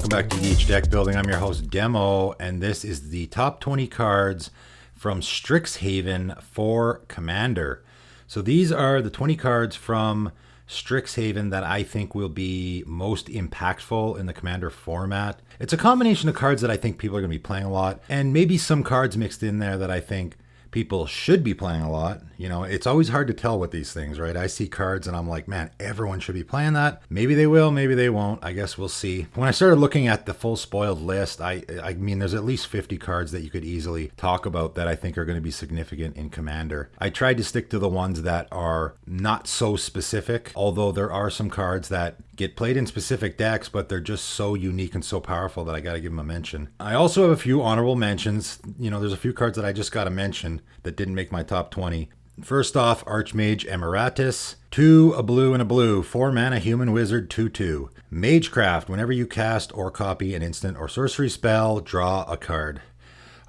welcome back to EDH Deck Building. I'm your host, Demo, and this is the top 20 cards from Strixhaven for Commander. So these are the 20 cards from Strixhaven that I think will be most impactful in the Commander format. It's a combination of cards that I think people are going to be playing a lot, and maybe some cards mixed in there that I think people should be playing a lot. You know, it's always hard to tell with these things, right? I see cards and I'm like, man, everyone should be playing that. Maybe they will, maybe they won't. I guess we'll see. When I started looking at the full spoiled list, I mean, there's at least 50 cards that you could easily talk about that I think are going to be significant in Commander. I tried to stick to the ones that are not so specific, although there are some cards that get played in specific decks, but they're just so unique and so powerful that I got to give them a mention. I also have a few honorable mentions. You know, there's a few cards that I just got to mention that didn't make my top 20. First off, Archmage Emiratus. 2, a blue and a blue. 4 mana human wizard 2/2. Magecraft. Whenever you cast or copy an instant or sorcery spell, draw a card.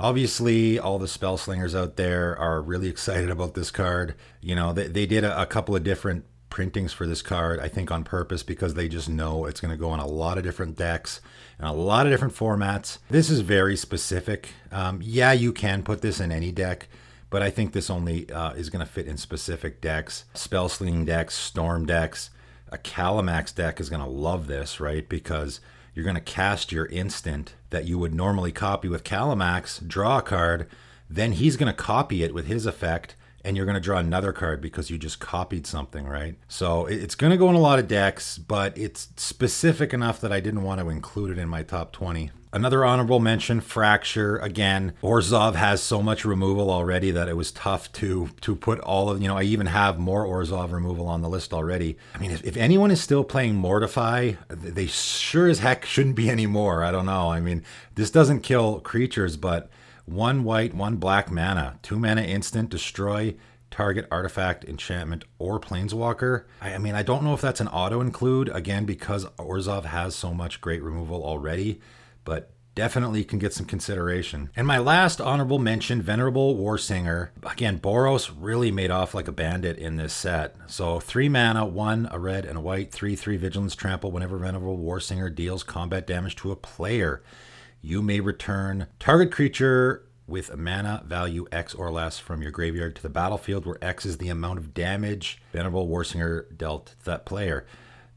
Obviously, all the spell slingers out there are really excited about this card. You know, they did a couple of different printings for this card, I think on purpose, because they just know it's going to go in a lot of different decks and a lot of different formats. This is very specific. Yeah, you can put this in any deck, but I think this only is going to fit in specific decks. Spell slinging decks, storm decks. A Calamax deck is going to love this, right? Because you're going to cast your instant that you would normally copy with Calamax, draw a card, then he's going to copy it with his effect, and you're going to draw another card because you just copied something, right? So it's going to go in a lot of decks, but it's specific enough that I didn't want to include it in my top 20. Another honorable mention, Fracture. Again, Orzhov has so much removal already that it was tough to put all of, you know, I even have more Orzhov removal on the list already. I mean, if anyone is still playing Mortify, they sure as heck shouldn't be anymore. I don't know. I mean, this doesn't kill creatures, but 1 white, 1 black mana, 2 mana instant, destroy target artifact, enchantment, or planeswalker. I mean, I don't know if that's an auto include, again, because Orzhov has so much great removal already, but definitely can get some consideration. And my last honorable mention, Venerable War Singer. Again, Boros really made off like a bandit in this set. So 3 mana, 1, a red and a white, 3/3 Vigilance Trample. Whenever Venerable War Singer deals combat damage to a player, you may return target creature with a mana value X or less from your graveyard to the battlefield, where X is the amount of damage Venerable War Singer dealt to that player.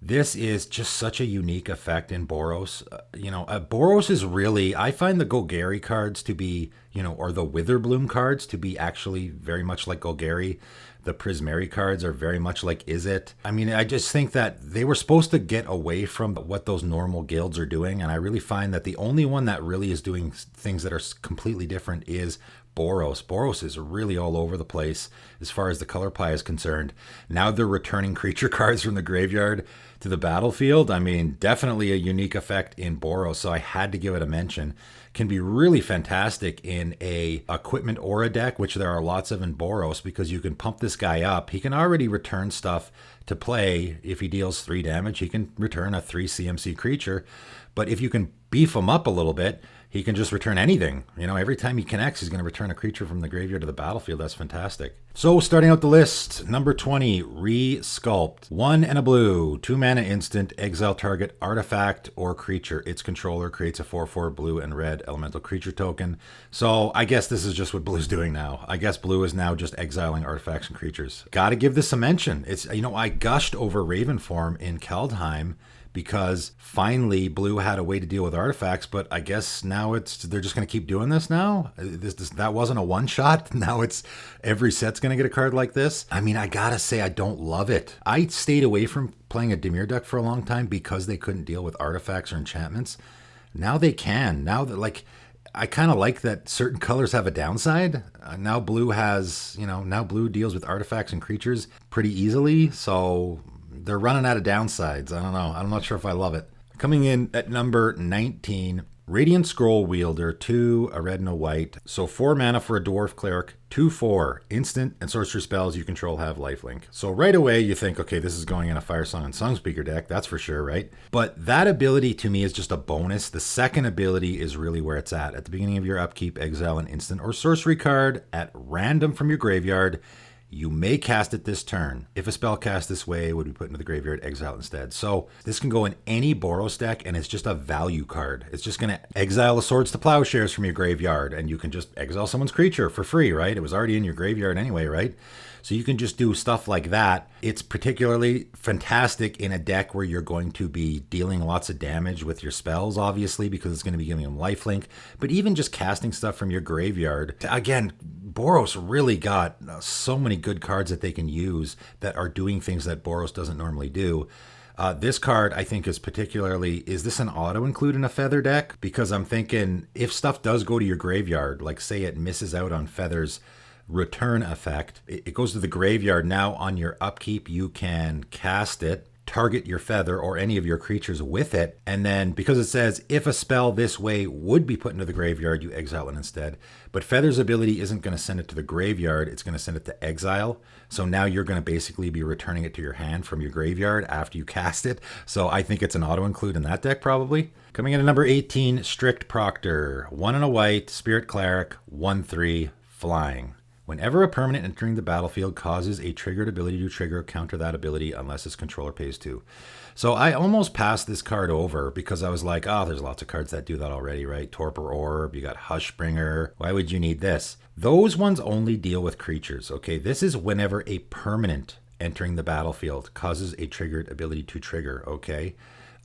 This is just such a unique effect in Boros. Boros is really, I find the Golgari cards to be, or the Witherbloom cards to be actually very much like Golgari. The Prismari cards are very much like Izzet. I mean, I just think that they were supposed to get away from what those normal guilds are doing, and I really find that the only one that really is doing things that are completely different is Boros. Boros is really all over the place as far as the color pie is concerned. Now they're returning creature cards from the graveyard to the battlefield. I mean, definitely a unique effect in Boros, so I had to give it a mention. Can be really fantastic in a equipment aura deck, which there are lots of in Boros, because you can pump this guy up. He can already return stuff to play. If he deals 3 damage, he can return a 3 CMC creature. But if you can beef him up a little bit, he can just return anything. Every time he connects, he's going to return a creature from the graveyard to the battlefield. That's fantastic. So starting out the list, number 20, Resculpt. 1 and a blue, 2 mana instant, exile target artifact or creature. Its controller creates a 4/4 blue and red elemental creature token. So I guess this is just what blue's doing now. I guess blue is now just exiling artifacts and creatures. Gotta give this a mention. It's, I gushed over Ravenform in Kaldheim, because finally blue had a way to deal with artifacts, but I guess now they're just going to keep doing this now. That wasn't a one shot. Now it's every set's going to get a card like this. I mean, I gotta say, I don't love it. I stayed away from playing a Dimir deck for a long time because they couldn't deal with artifacts or enchantments. Now they can. Now that, I kind of like that certain colors have a downside. Now blue has, now blue deals with artifacts and creatures pretty easily. So they're running out of downsides. I don't know. I'm not sure if I love it. Coming in at number 19, Radiant Scroll Wielder, 2, a red and a white. So 4 mana for a Dwarf Cleric, 2/4. Instant and sorcery spells you control have lifelink. So right away you think, okay, this is going in a Firesong and Songspeaker deck. That's for sure, right? But that ability to me is just a bonus. The second ability is really where it's at. At the beginning of your upkeep, exile an instant or sorcery card at random from your graveyard. You may cast it this turn. If a spell cast this way, it would be put into the graveyard, exile instead. So this can go in any Boros deck, and it's just a value card. It's just going to exile the Swords to Plowshares from your graveyard, and you can just exile someone's creature for free, right? It was already in your graveyard anyway, right? So you can just do stuff like that. It's particularly fantastic in a deck where you're going to be dealing lots of damage with your spells, obviously, because it's going to be giving them lifelink. But even just casting stuff from your graveyard. Again, Boros really got so many good cards that they can use that are doing things that Boros doesn't normally do. This card, I think, is particularly, is this an auto-include in a Feather deck? Because I'm thinking, if stuff does go to your graveyard, like say it misses out on Feather's return effect, it goes to the graveyard. Now on your upkeep, you can cast it, target your Feather or any of your creatures with it, and then because it says if a spell this way would be put into the graveyard, you exile it instead. But Feather's ability isn't going to send it to the graveyard, it's going to send it to exile. So now you're going to basically be returning it to your hand from your graveyard after you cast it. So I think it's an auto-include in that deck probably. Coming in at number 18, Strict Proctor. 1 and a white, Spirit Cleric, 1/3, flying. Whenever a permanent entering the battlefield causes a triggered ability to trigger, counter that ability unless its controller pays 2. So I almost passed this card over because I was like, oh, there's lots of cards that do that already, right? Torpor Orb, you got Hushbringer. Why would you need this? Those ones only deal with creatures, okay? This is whenever a permanent entering the battlefield causes a triggered ability to trigger, okay?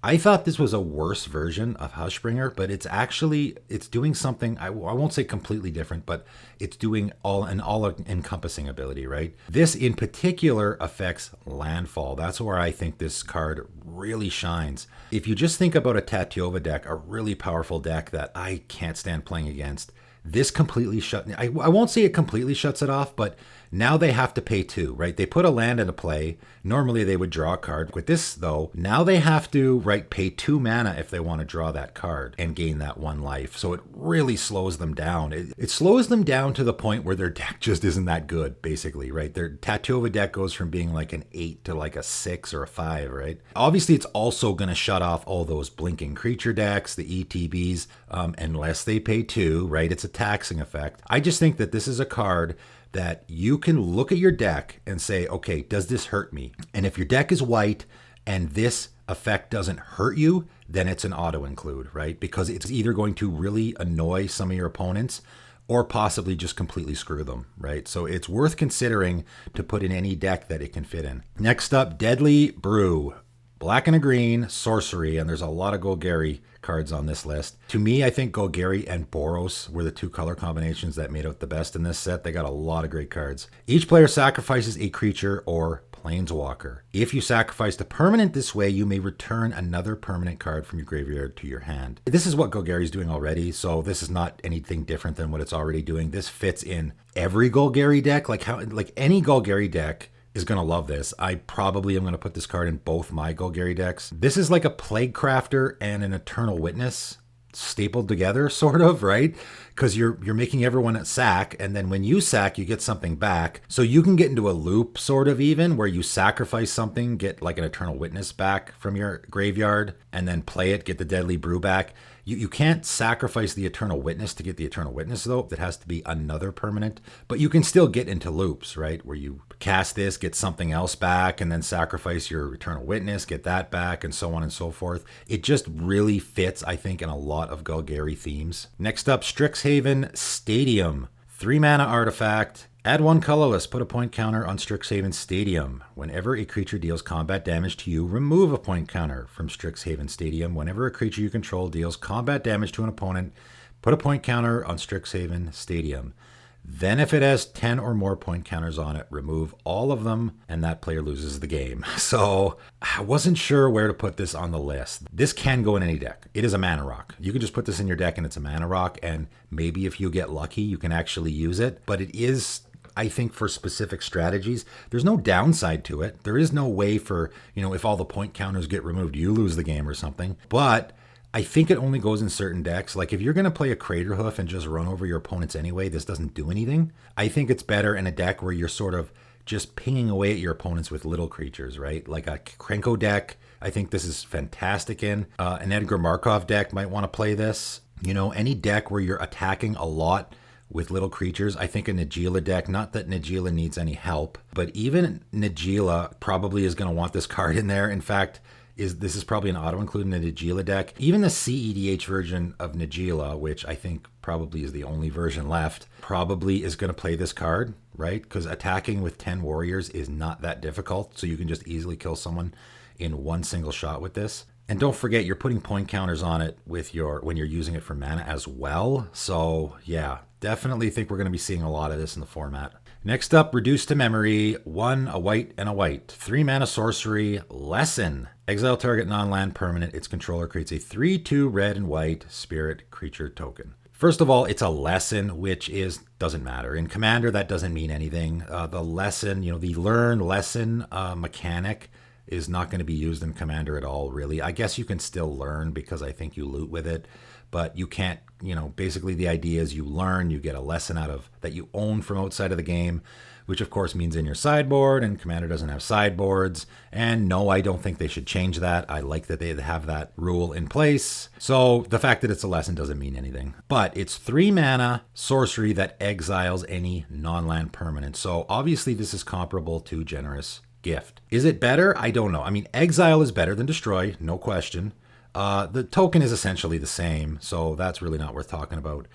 I thought this was a worse version of Hushbringer, but it's doing something, I won't say completely different, but it's doing an all-encompassing ability, right? This in particular affects landfall. That's where I think this card really shines. If you just think about a Tatiova deck, a really powerful deck that I can't stand playing against, this completely I won't say it completely shuts it off, but now they have to pay 2, right? They put a land into play. Normally they would draw a card. With this though, now they have to, right, pay 2 mana if they want to draw that card and gain that 1 life. So it really slows them down. It slows them down to the point where their deck just isn't that good, basically, right? Their Tatiova deck goes from being like an 8 to like a 6 or a 5, right? Obviously it's also going to shut off all those blinking creature decks, the ETBs, unless they pay 2, right? It's a taxing effect. I just think that this is a card that you can look at your deck and say, okay, does this hurt me? And if your deck is white and this effect doesn't hurt you, then it's an auto-include, right? Because it's either going to really annoy some of your opponents or possibly just completely screw them, right? So it's worth considering to put in any deck that it can fit in. Next up, Deadly Brew. Black and a green, sorcery, and there's a lot of Golgari cards on this list. To me, I think Golgari and Boros were the 2 color combinations that made out the best in this set. They got a lot of great cards. Each player sacrifices a creature or planeswalker. If you sacrificed a permanent this way, you may return another permanent card from your graveyard to your hand. This is what Golgari is doing already, so this is not anything different than what it's already doing. This fits in every Golgari deck, like any Golgari deck is going to love this. I probably am going to put this card in both my Golgari decks. This is like a Plague Crafter and an Eternal Witness stapled together, sort of, right? Because you're making everyone sack, and then when you sack, you get something back. So you can get into a loop, sort of even, where you sacrifice something, get like an Eternal Witness back from your graveyard, and then play it, get the Deadly Brew back. You can't sacrifice the Eternal Witness to get the Eternal Witness, though. It has to be another permanent. But you can still get into loops, right? Where you cast this, get something else back, and then sacrifice your Eternal Witness, get that back, and so on and so forth. It just really fits, I think, in a lot of Golgari themes. Next up, Strixhaven Stadium. 3 mana artifact. Add 1 colorless, put a point counter on Strixhaven Stadium. Whenever a creature deals combat damage to you, remove a point counter from Strixhaven Stadium. Whenever a creature you control deals combat damage to an opponent, put a point counter on Strixhaven Stadium. Then if it has 10 or more point counters on it, remove all of them, and that player loses the game. So I wasn't sure where to put this on the list. This can go in any deck. It is a mana rock. You can just put this in your deck and it's a mana rock, and maybe if you get lucky, you can actually use it. But it is, I think, for specific strategies. There's no downside to it. There is no way for, if all the point counters get removed, you lose the game or something. But I think it only goes in certain decks. Like if you're going to play a Craterhoof and just run over your opponents anyway, this doesn't do anything. I think it's better in a deck where you're sort of just pinging away at your opponents with little creatures, right? Like a Krenko deck, I think this is fantastic in. An Edgar Markov deck might want to play this. Any deck where you're attacking a lot with little creatures. I think a Najeela deck, not that Najeela needs any help, but even Najeela probably is going to want this card in there. In fact, this is probably an auto-include in the Najeela deck. Even the CEDH version of Najeela, which I think probably is the only version left, probably is going to play this card, right? Because attacking with 10 warriors is not that difficult, so you can just easily kill someone in one single shot with this. And don't forget, you're putting point counters on it with when you're using it for mana as well. So yeah, definitely think we're going to be seeing a lot of this in the format. Next up, Reduce to Memory, 1, a white and a white. 3 mana sorcery, Lesson. Exile target non-land permanent. Its controller creates a 3/2 red and white spirit creature token. First of all, it's a lesson, which doesn't matter. In Commander, that doesn't mean anything. The lesson, the learn lesson mechanic is not going to be used in Commander at all, really. I guess you can still learn because I think you loot with it, but you can't, basically the idea is you learn, you get a lesson out of that you own from outside of the game, which of course means in your sideboard, and Commander doesn't have sideboards. And no, I don't think they should change that. I like that they have that rule in place. So the fact that it's a lesson doesn't mean anything. But it's 3 mana sorcery that exiles any non-land permanent. So obviously this is comparable to Generous Gift. Is it better? I don't know. I mean, exile is better than destroy, no question. The token is essentially the same, so that's really not worth talking about.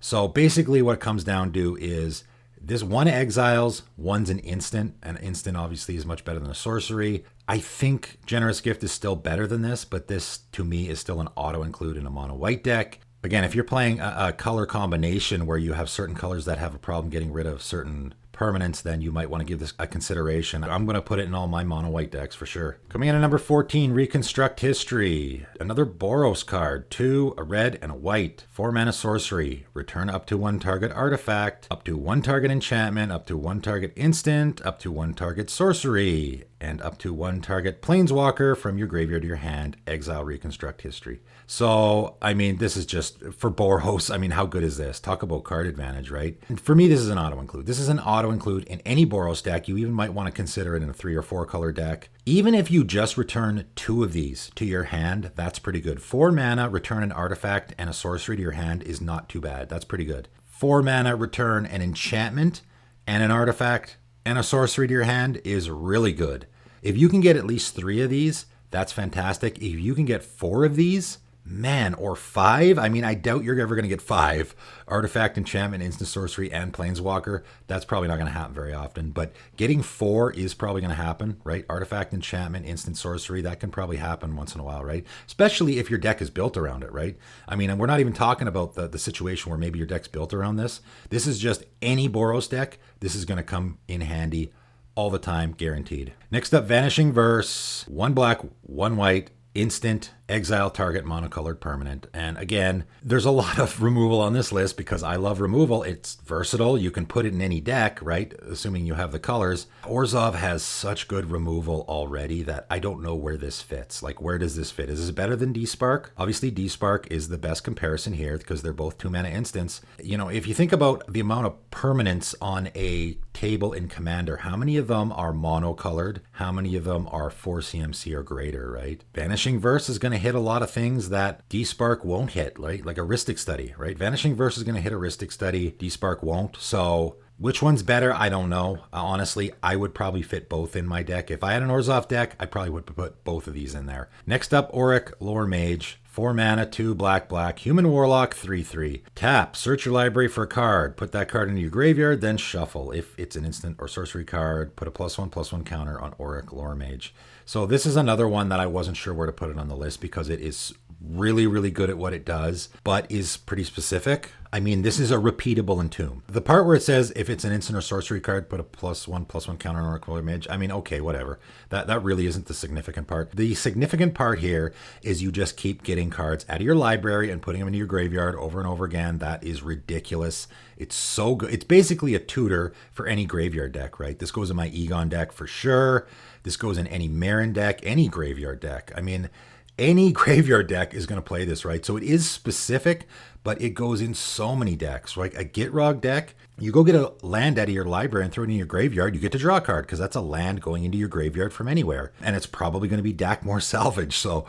So basically what it comes down to is this one exiles, one's an instant. An instant obviously is much better than a sorcery. I think Generous Gift is still better than this, but this to me is still an auto-include in a mono white deck. Again, if you're playing a color combination where you have certain colors that have a problem getting rid of certain permanents, then you might want to give this a consideration. I'm going to put it in all my mono white decks for sure. Coming in at number 14, Reconstruct History. Another Boros card. 2, a red and a white. 4 mana sorcery. Return up to 1 target artifact, up to 1 target enchantment, up to 1 target instant, up to 1 target sorcery, and up to 1 target planeswalker from your graveyard to your hand. Exile Reconstruct History. So, I mean, this is just for Boros. I mean, how good is this? Talk about card advantage, right? And for me, this is an auto-include. This is an auto-include in any Boros deck. You even might want to consider it in a 3 or 4 color deck. Even if you just return 2 of these to your hand, that's pretty good. 4 mana, return an artifact and a sorcery to your hand is not too bad. That's pretty good. 4 mana, return an enchantment and an artifact and a sorcery to your hand is really good. If you can get at least 3 of these, that's fantastic. If you can get 4 of these, man, or 5. I mean, I doubt you're ever going to get 5. Artifact, enchantment, instant sorcery, and planeswalker. That's probably not going to happen very often. But getting 4 is probably going to happen, right? Artifact, enchantment, instant sorcery, that can probably happen once in a while, right? Especially if your deck is built around it, right? I mean, and we're not even talking about the situation where maybe your deck's built around this. This is just any Boros deck. This is going to come in handy all the time, guaranteed. Next up, Vanishing Verse. 1 black, 1 white. Instant, exile target monocolored permanent. And again, there's a lot of removal on this list because I love removal. It's versatile. You can put it in any deck, right? Assuming you have the colors. Orzhov has such good removal already that I don't know where this fits. Like, where does this fit? Is this better than D-Spark? Obviously, D-Spark is the best comparison here because they're both 2 mana instants. If you think about the amount of permanents on a table in Commander, how many of them are monocolored? How many of them are 4 CMC or greater, right? Vanishing Verse is going to hit a lot of things that D-Spark won't hit, right? Like a Rhystic Study, right? Vanishing Verse is going to hit a Rhystic Study. D-Spark won't. So which one's better? I don't know. Honestly, I would probably fit both in my deck. If I had an Orzhov deck, I probably would put both of these in there. Next up, Oreck, Lore Mage. 4 mana, 2 black, human warlock, 3/3. Tap, search your library for a card. Put that card into your graveyard, then shuffle. If it's an instant or sorcery card, put a +1/+1 counter on Oreck, Lore Mage. So this is another one that I wasn't sure where to put it on the list because it is really, really good at what it does, but is pretty specific. I mean, this is a repeatable entomb. The part where it says if it's an instant or sorcery card, put a +1/+1 counter on Oreck, Lore Mage. I mean, okay, whatever. That really isn't the significant part. The significant part here is you just keep getting cards out of your library and putting them into your graveyard over and over again. That is ridiculous. It's so good. It's basically a tutor for any graveyard deck, right? This goes in my Egon deck for sure. This goes in any Marin deck, any graveyard deck. I mean, any graveyard deck is going to play this, right? So it is specific, but it goes in so many decks, right? A Gitrog deck, You go get a land out of your library and throw it in your graveyard, you get to draw a card because that's a land going into your graveyard from anywhere. And it's probably going to be Dakmor Salvage. So,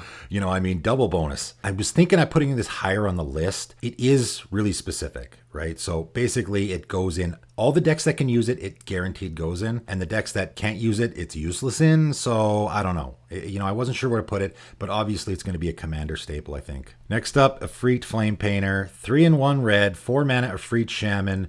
double bonus. I was thinking of putting this higher on the list. It is really specific, right? So basically it goes in all the decks that can use it, it guaranteed goes in. And the decks that can't use it, it's useless in. So I don't know. I wasn't sure where to put it, but obviously it's going to be a commander staple, I think. Next up, Efreet Flame Painter, 3-1 red, 4 mana Efreet Shaman,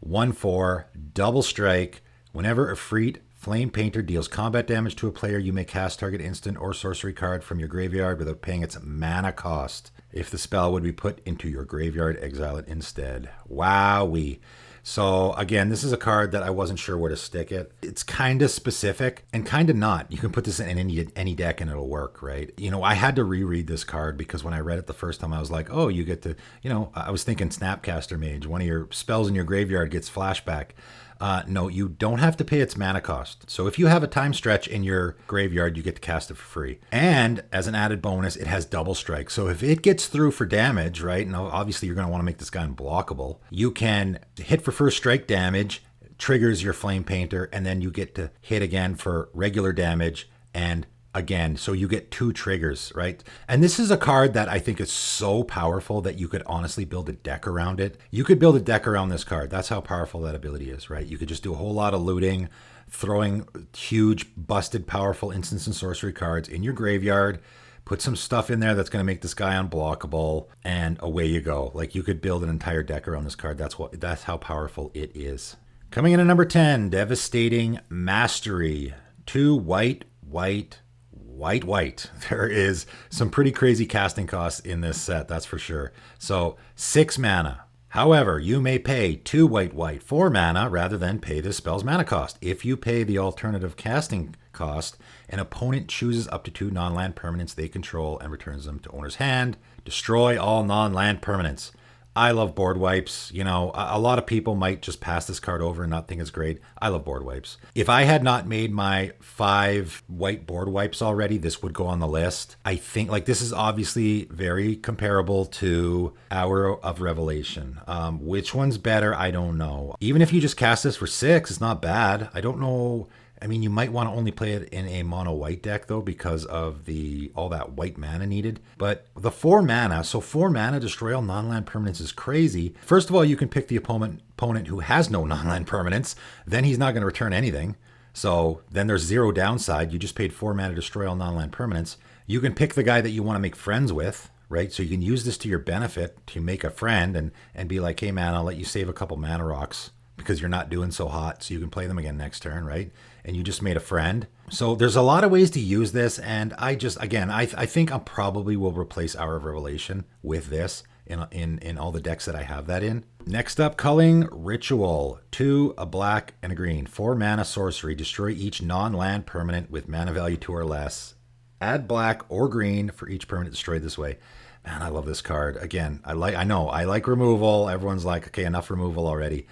1/4, double strike. Whenever Efreet Flame Painter deals combat damage to a player, you may cast target instant or sorcery card from your graveyard without paying its mana cost. If the spell would be put into your graveyard, exile it instead. Wowee. So again, this is a card that I wasn't sure where to stick it. It's kind of specific and kind of not. You can put this in any deck and it'll work, right? I had to reread this card because when I read it the first time, I was like, oh, you get to, I was thinking Snapcaster Mage. One of your spells in your graveyard gets flashback. No, you don't have to pay its mana cost. So if you have a time stretch in your graveyard, you get to cast it for free. And as an added bonus, it has double strike. So if it gets through for damage, right, and obviously you're going to want to make this guy unblockable, you can hit for first strike damage, triggers your Flame Painter, and then you get to hit again for regular damage and again, so you get 2 triggers, right? And this is a card that I think is so powerful that you could honestly build a deck around it. You could build a deck around this card. That's how powerful that ability is, right? You could just do a whole lot of looting, throwing huge, busted, powerful instants and sorcery cards in your graveyard, put some stuff in there that's going to make this guy unblockable, and away you go. Like, you could build an entire deck around this card. That's how powerful it is. Coming in at number 10, Devastating Mastery. 2 white. There is some pretty crazy casting costs in this set, that's for sure. So 6 mana. However, you may pay 2 white, 4 mana rather than pay this spell's mana cost. If you pay the alternative casting cost, an opponent chooses up to 2 non-land permanents they control and returns them to owner's hand. Destroy all non-land permanents. I love board wipes. A lot of people might just pass this card over and not think it's great. I love board wipes. If I had not made my 5 white board wipes already, this would go on the list. I think this is obviously very comparable to Hour of Revelation. Which one's better? I don't know. Even if you just cast this for 6, it's not bad. I don't know. I mean, you might want to only play it in a mono white deck though, because of all that white mana needed. But the 4 mana, so 4 mana destroy all non-land permanents is crazy. First of all, you can pick the opponent who has no non-land permanents. Then he's not going to return anything. So then there's 0 downside. You just paid 4 mana to destroy all non-land permanents. You can pick the guy that you want to make friends with, right? So you can use this to your benefit to make a friend and be like, hey man, I'll let you save a couple mana rocks because you're not doing so hot, so you can play them again next turn, right? And you just made a friend. So there's a lot of ways to use this, and I think I probably will replace Hour of Revelation with this in all the decks that I have that in. Next up, Culling Ritual. 2, a black and a green. 4 mana sorcery. Destroy each non-land permanent with mana value 2 or less. Add black or green for each permanent destroyed this way. Man, I love this card. Again, I like removal. Everyone's like, okay, enough removal already.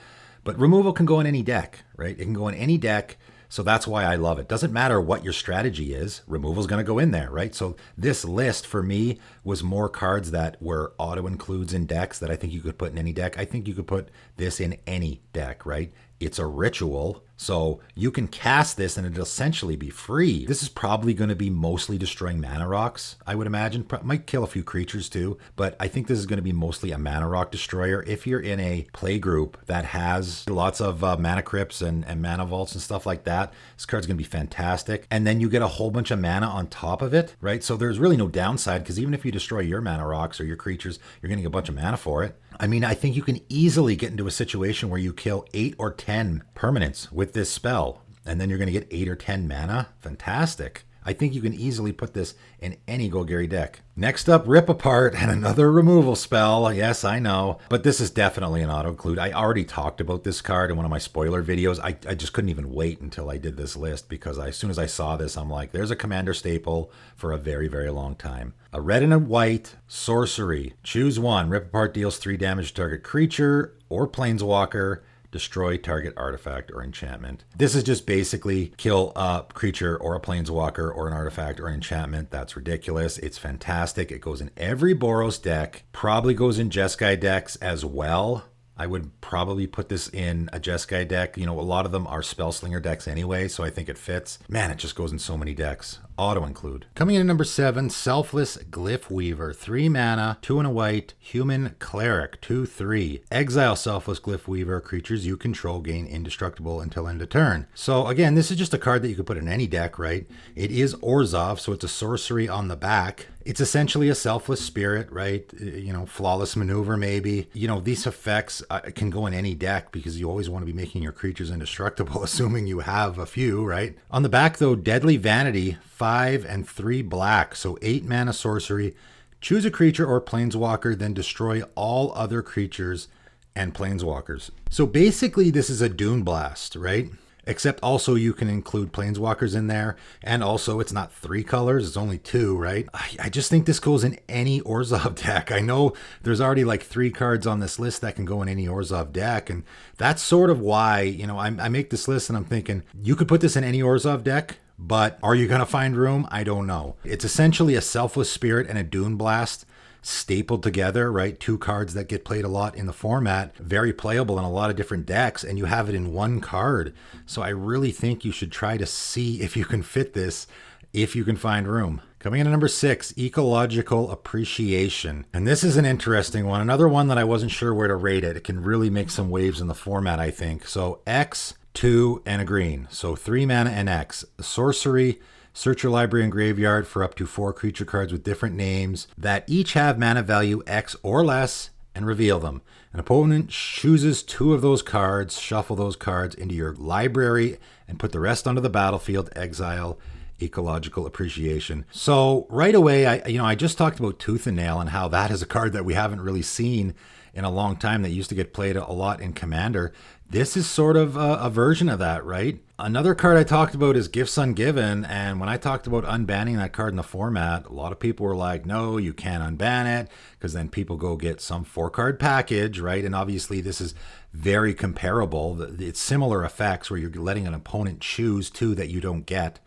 But removal can go in any deck, right? It can go in any deck. So that's why I love it. Doesn't matter what your strategy is, removal's going to go in there, right? So this list for me was more cards that were auto includes in decks that I think you could put in any deck. I think you could put this in any deck, right? It's a ritual, so you can cast this and it'll essentially be free. This is probably going to be mostly destroying mana rocks, I would imagine. Might kill a few creatures too, but I think this is going to be mostly a mana rock destroyer. If you're in a play group that has lots of mana crypts and mana vaults and stuff like that, this card's going to be fantastic. And then you get a whole bunch of mana on top of it, right? So there's really no downside, because even if you destroy your mana rocks or your creatures, you're getting a bunch of mana for it. I mean, I think you can easily get into a situation where you kill 8 or 10 permanents with this spell, and then you're going to get 8 or 10 mana. Fantastic. I think you can easily put this in any Golgari deck. Next up, Rip Apart, and another removal spell. Yes, I know, but this is definitely an auto-include. I already talked about this card in one of my spoiler videos. I just couldn't even wait until I did this list, because as soon as I saw this, I'm like, there's a commander staple for a very, very long time. A red and a white sorcery. Choose one. Rip Apart deals 3 damage to target creature or planeswalker. Destroy target artifact or enchantment. This is just basically kill a creature or a planeswalker or an artifact or an enchantment. That's ridiculous. It's fantastic. It goes in every Boros deck. Probably goes in Jeskai decks as well. I would probably put this in a Jeskai deck. You know, a lot of them are Spellslinger decks anyway, so I think it fits. Man, it just goes in so many decks. Auto include. Coming in at number 7, Selfless Glyph Weaver. 3 mana, 2 and a white, human cleric, 2/3. Exile Selfless Glyph Weaver. Creatures you control gain indestructible until end of turn. So again, this is just a card that you could put in any deck, right? It is Orzhov, so it's a sorcery on the back. It's essentially a selfless spirit, right? You know, flawless maneuver maybe. You know, these effects can go in any deck because you always want to be making your creatures indestructible, assuming you have a few, right? On the back though, Deadly Vanity, 5 and 3 black, so 8 mana sorcery. Choose a creature or planeswalker, then destroy all other creatures and planeswalkers. So basically this is a Dune Blast, right? Except also you can include planeswalkers in there. And also it's not 3 colors, it's only 2, right? I just think this goes in any Orzhov deck. I know there's already like 3 cards on this list that can go in any Orzhov deck. And that's sort of why, you know, I make this list and I'm thinking, you could put this in any Orzhov deck, but are you going to find room? I don't know. It's essentially a Selfless Spirit and a Dune Blast stapled together, right? 2 cards that get played a lot in the format, very playable in a lot of different decks, and you have it in 1 card. So I really think you should try to see if you can fit this, if you can find room. Coming in at number 6, Ecological Appreciation. And this is an interesting one. Another one that I wasn't sure where to rate it. It can really make some waves in the format, I think. So X, 2, and a green. So 3 mana and X. Sorcery. Search your library and graveyard for up to 4 creature cards with different names that each have mana value X or less and reveal them. An opponent chooses 2 of those cards, shuffle those cards into your library and put the rest onto the battlefield. Exile Ecological Appreciation. So right away, I just talked about Tooth and Nail and how that is a card that we haven't really seen in a long time that used to get played a lot in Commander. This is sort of a version of that, right? Another card I talked about is Gifts Ungiven, and when I talked about unbanning that card in the format, a lot of people were like, no, you can't unban it, because then people go get some 4-card package, right? And obviously this is very comparable. It's similar effects where you're letting an opponent choose 2 that you don't get.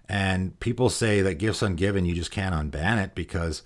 And people say that Gifts Ungiven, you just can't unban it because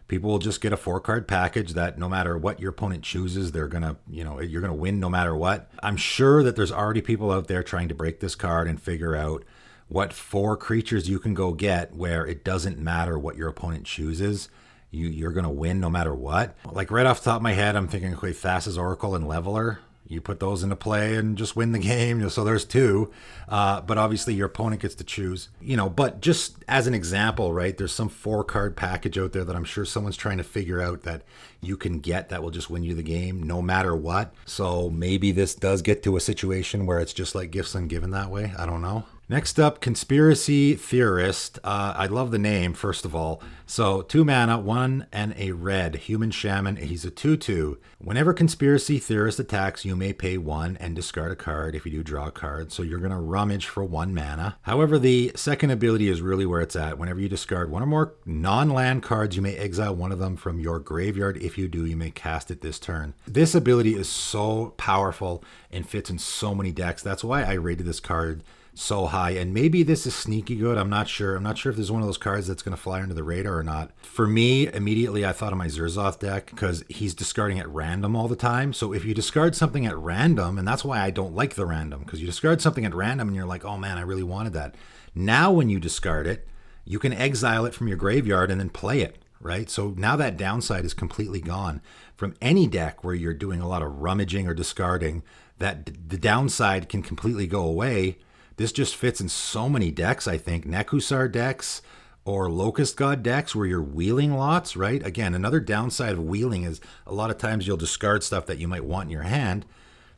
people will just get a 4-card package that no matter what your opponent chooses, they're going to, you know, you're going to win no matter what. I'm sure that there's already people out there trying to break this card and figure out what 4 creatures you can go get where it doesn't matter what your opponent chooses. You're going to win no matter what. Like right off the top of my head, I'm thinking, okay, Thassa's Oracle and Leveler. You put those into play and just win the game. So there's 2. But obviously your opponent gets to choose. You know, but just as an example, right, there's some 4-card package out there that I'm sure someone's trying to figure out that you can get that will just win you the game no matter what. So maybe this does get to a situation where it's just like Gifts Ungiven that way. I don't know. Next up, Conspiracy Theorist. I love the name, first of all. So 2 mana, 1 and a red. Human Shaman. He's a 2/2. Whenever Conspiracy Theorist attacks, you may pay 1 and discard a card. If you do, draw a card. So you're going to rummage for 1 mana. However, the second ability is really where it's at. Whenever you discard 1 or more non-land cards, you may exile 1 of them from your graveyard. If you do, you may cast it this turn. This ability is so powerful and fits in so many decks. That's why I rated this card so high. And maybe this is sneaky good. I'm not sure. I'm not sure if there's one of those cards that's going to fly under the radar or not. For me, immediately I thought of my Zerzoth deck because he's discarding at random all the time. So if you discard something at random, and that's why I don't like the random, because you discard something at random and you're like, oh man, I really wanted that. Now when you discard it, you can exile it from your graveyard and then play it, right? So now that downside is completely gone. From any deck where you're doing a lot of rummaging or discarding, that the downside can completely go away. This just fits in so many decks, I think. Nekusar decks or Locust God decks where you're wheeling lots, right? Again, another downside of wheeling is a lot of times you'll discard stuff that you might want in your hand.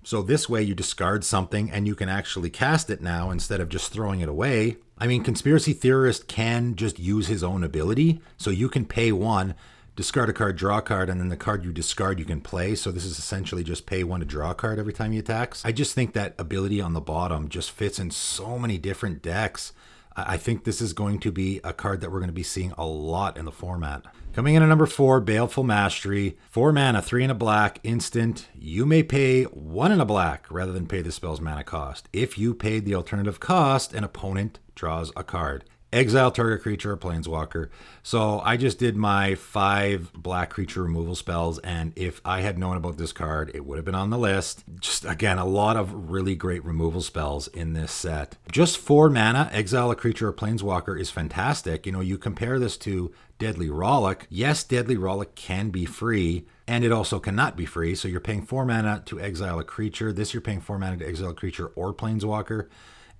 So this way you discard something and you can actually cast it now instead of just throwing it away. I mean, Conspiracy Theorist can just use his own ability. So you can pay 1, discard a card, draw a card, and then the card you discard you can play. So this is essentially just pay 1 to draw a card every time he attacks. I just think that ability on the bottom just fits in so many different decks. I think this is going to be a card that we're going to be seeing a lot in the format. Coming in at number 4, Baleful Mastery. 4 mana, 3 and a black, instant. You may pay 1 and a black rather than pay the spell's mana cost. If you paid the alternative cost, an opponent draws a card. exile target creature or planeswalker. So I just did my 5 black creature removal spells, and if I had known about this card, it would have been on the list. Just, again, a lot of really great removal spells in this set. Just 4 mana, exile a creature or planeswalker is fantastic. You know, you compare this to Deadly Rollick. Yes, Deadly Rollick can be free, and it also cannot be free. So you're paying 4 mana to exile a creature. This you're paying 4 mana to exile a creature or planeswalker,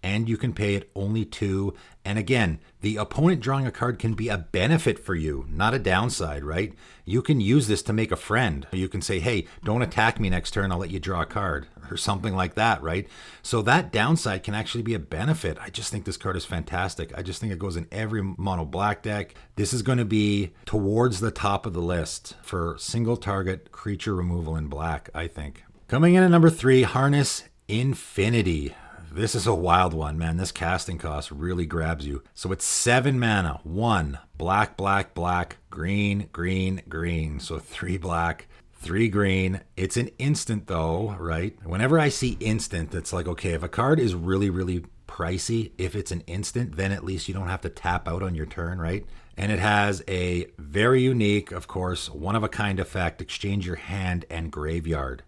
and you can pay it only 2. And again, the opponent drawing a card can be a benefit for you, not a downside, right? You can use this to make a friend. You can say, hey, don't attack me next turn, I'll let you draw a card, or something like that, right? So that downside can actually be a benefit. I just think this card is fantastic. I just think it goes in every mono black deck. This is going to be towards the top of the list for single target creature removal in black, I think. Coming in at number 3, Harness Infinity. This is a wild one, man. This casting cost really grabs you. So it's 7 mana, 1 black, black, black, green, green, green. So 3 black, 3 green. It's an instant though, right? Whenever I see instant, it's like, okay, if a card is really, really pricey, if it's an instant, then at least you don't have to tap out on your turn, right? And it has a very unique, of course, one-of-a-kind effect, exchange your hand and graveyard.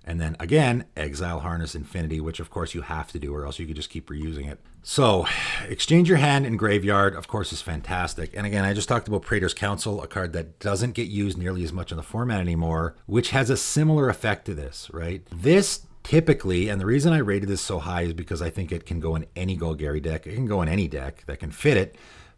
And then again, exile Harness Infinity, which of course you have to do, or else you could just keep reusing it. So exchange your hand and graveyard, of course, is fantastic. And again, I just talked about Praetor's Council, a card that doesn't get used nearly as much in the format anymore, which has a similar effect to this, right? This typically, and the reason I rated this so high is because I think it can go in any Golgari deck. It can go in any deck that can fit it.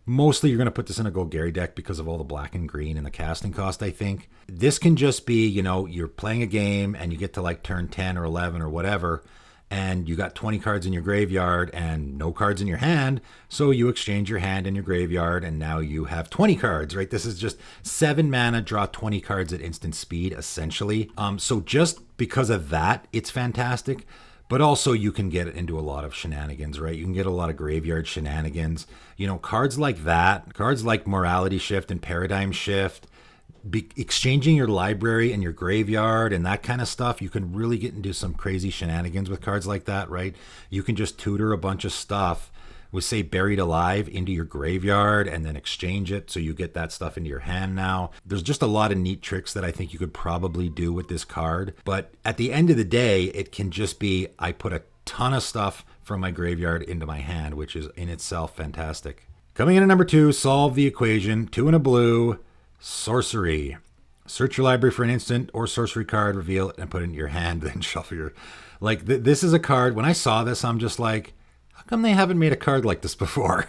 Mostly you're going to put this in a Golgari deck because of all the black and green and the casting cost, I think. This can just be, you know, you're playing a game and you get to like turn 10 or 11 or whatever, and you got 20 cards in your graveyard and no cards in your hand, so you exchange your hand and your graveyard, and now you have 20 cards, right? This is just 7 mana, draw 20 cards at instant speed, essentially. So just because of that, it's fantastic. But also you can get into a lot of shenanigans, right? You can get a lot of graveyard shenanigans. You know, cards like that, cards like Morality Shift and Paradigm Shift, exchanging your library and your graveyard and that kind of stuff, you can really get into some crazy shenanigans with cards like that, right? You can just tutor a bunch of stuff with, say, Buried Alive into your graveyard and then exchange it so you get that stuff into your hand now. There's just a lot of neat tricks that I think you could probably do with this card. But at the end of the day, it can just be, I put a ton of stuff from my graveyard into my hand, which is in itself fantastic. Coming in at number 2, Solve the Equation, 2 and a blue, Sorcery. Search your library for an instant or sorcery card, reveal it, and put it in your hand, then shuffle your... Like, this is a card, when I saw this, I'm just like, how come they haven't made a card like this before?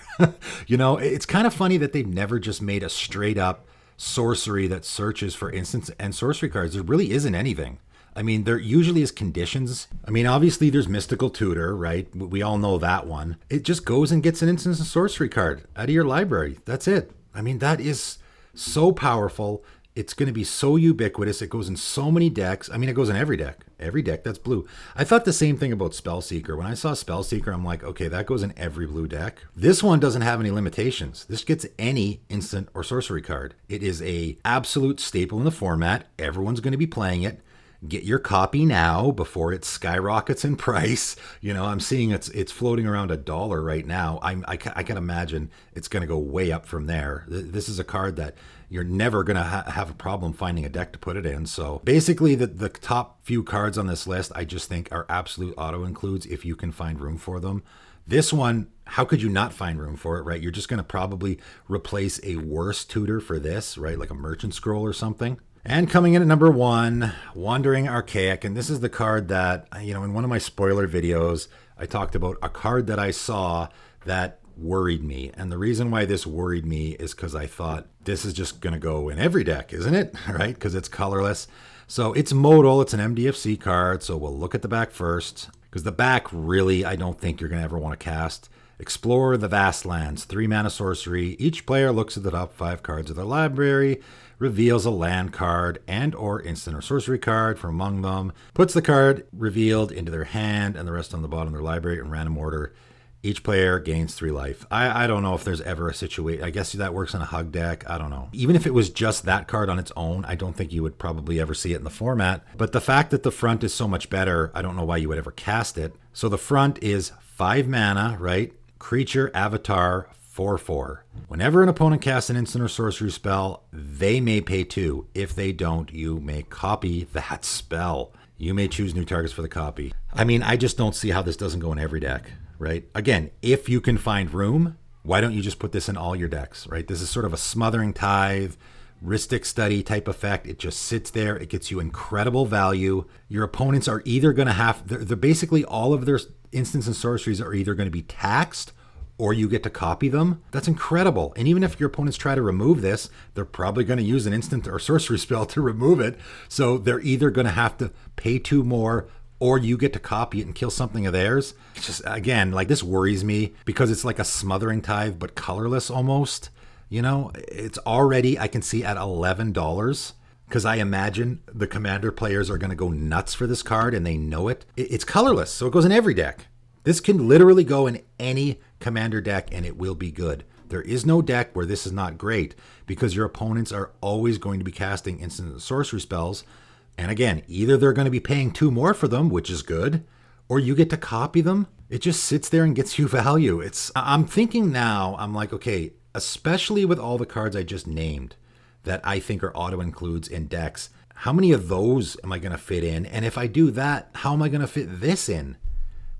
You know, it's kind of funny that they've never just made a straight up sorcery that searches for instants and sorcery cards. There really isn't anything. I mean, there usually is conditions. I mean, obviously there's Mystical Tutor, right? We all know that one. It just goes and gets an instant and sorcery card out of your library. That's it. I mean, that is so powerful. It's going to be so ubiquitous. It goes in so many decks. I mean, it goes in every deck. Every deck that's blue. I thought the same thing about Spellseeker. When I saw Spellseeker, I'm like, okay, that goes in every blue deck. This one doesn't have any limitations. This gets any instant or sorcery card. It is a absolute staple in the format. Everyone's going to be playing it. Get your copy now before it skyrockets in price. You know, I'm seeing it's floating around $1 right now. I can imagine it's going to go way up from there. This is a card that you're never going to have a problem finding a deck to put it in. So basically the top few cards on this list, I just think are absolute auto includes if you can find room for them. This one, how could you not find room for it, right? You're just going to probably replace a worse tutor for this, right? Like a Merchant Scroll or something. And coming in at number 1, Wandering Archaic. And this is the card that, you know, in one of my spoiler videos, I talked about a card that I saw that worried me. And the reason why this worried me is because I thought this is just going to go in every deck, isn't it? Right? Because it's colorless. So it's modal. It's an MDFC card. So we'll look at the back first. Because the back, really, I don't think you're going to ever want to cast. Explore the Vast Lands, 3 mana sorcery. Each player looks at the top 5 cards of their library, reveals a land card and or instant or sorcery card from among them, puts the card revealed into their hand and the rest on the bottom of their library in random order. Each player gains 3 life. I don't know if there's ever a situation. I guess that works in a hug deck. I don't know. Even if it was just that card on its own, I don't think you would probably ever see it in the format. But the fact that the front is so much better, I don't know why you would ever cast it. So the front is 5 mana, right? Creature, avatar, 4/4. Whenever an opponent casts an instant or sorcery spell, they may pay 2. If they don't, you may copy that spell. You may choose new targets for the copy. I mean, I just don't see how this doesn't go in every deck, right? Again, if you can find room, why don't you just put this in all your decks, right? This is sort of a Smothering Tithe, Rhystic Study type effect. It just sits there. It gets you incredible value. Your opponents are either going to have, they're basically all of their instants and sorceries are either going to be taxed or you get to copy them. That's incredible. And even if your opponents try to remove this, they're probably going to use an instant or sorcery spell to remove it. So they're either going to have to pay 2 more or you get to copy it and kill something of theirs. It's just, again, like this worries me because it's like a Smothering Tithe, but colorless almost. You know, it's already, I can see at $11 because I imagine the Commander players are going to go nuts for this card and they know it. It's colorless, so it goes in every deck. This can literally go in any Commander deck and it will be good. There is no deck where this is not great because your opponents are always going to be casting instant and sorcery spells. And again, either they're going to be paying 2 more for them, which is good, or you get to copy them. It just sits there and gets you value. I'm thinking now, I'm like, okay, especially with all the cards I just named that I think are auto-includes in decks, how many of those am I going to fit in? And if I do that, how am I going to fit this in?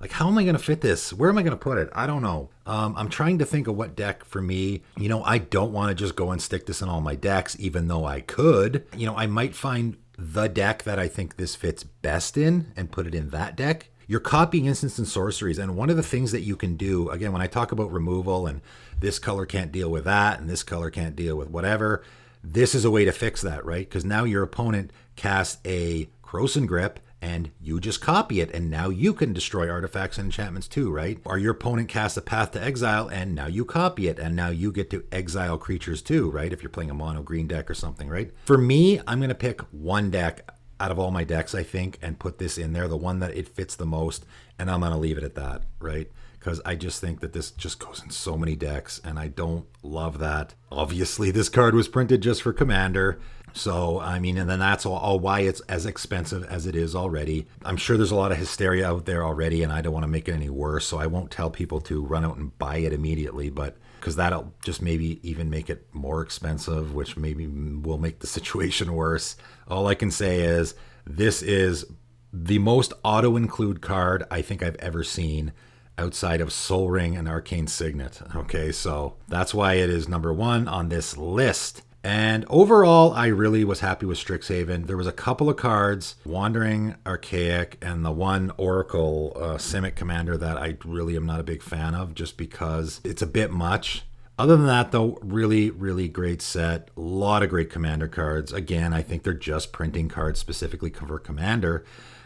Like, how am I going to fit this? Where am I going to put it? I don't know. I'm trying to think of what deck for me. You know, I don't want to just go and stick this in all my decks, even though I could. You know, I might find the deck that I think this fits best in and put it in that deck. You're copying instants and sorceries. And one of the things that you can do, again, when I talk about removal and this color can't deal with that and this color can't deal with whatever, this is a way to fix that, right? Because now your opponent casts a Krosan Grip and you just copy it, and now you can destroy artifacts and enchantments too, right? Or your opponent casts a Path to Exile, and now you copy it, and now you get to exile creatures too, right? If you're playing a mono green deck or something, right? For me, I'm going to pick one deck out of all my decks, I think, and put this in there, the one that it fits the most, and I'm going to leave it at that, right? Because I just think that this just goes in so many decks, and I don't love that. Obviously, this card was printed just for Commander. So, I mean, and then that's all why it's as expensive as it is already. I'm sure there's a lot of hysteria out there already, and I don't want to make it any worse. So I won't tell people to run out and buy it immediately, but because that'll just maybe even make it more expensive, which maybe will make the situation worse. All I can say is this is the most auto-include card I think I've ever seen outside of Sol Ring and Arcane Signet. Okay, so that's why it is number 1 on this list. And overall, I really was happy with Strixhaven. There was a couple of cards, Wandering Archaic and the one Oracle Simic Commander that I really am not a big fan of just because it's a bit much. Other than that, though, really, really great set. A lot of great Commander cards. Again, I think they're just printing cards specifically for Commander,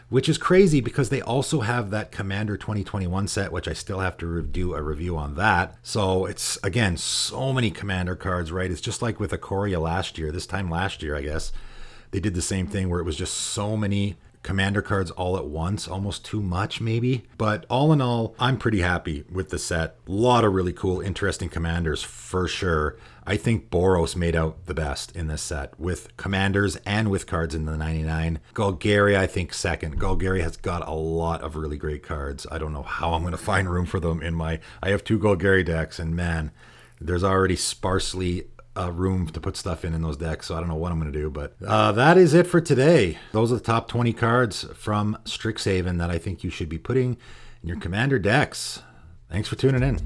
which is crazy because they also have that Commander 2021 set, which I still have to do a review on that. So it's, again, so many Commander cards, right? It's just like with Ikoria last year, this time last year, I guess. They did the same thing where it was just so many Commander cards all at once, almost too much maybe. But all in all, I'm pretty happy with the set. A lot of really cool, interesting Commanders for sure. I think Boros made out the best in this set with Commanders and with cards in the 99. Golgari, I think, second. Golgari has got a lot of really great cards. I don't know how I'm going to find room for them in my... I have 2 Golgari decks, and man, there's already sparsely room to put stuff in those decks, so I don't know what I'm going to do. But that is it for today. Those are the top 20 cards from Strixhaven that I think you should be putting in your Commander decks. Thanks for tuning in.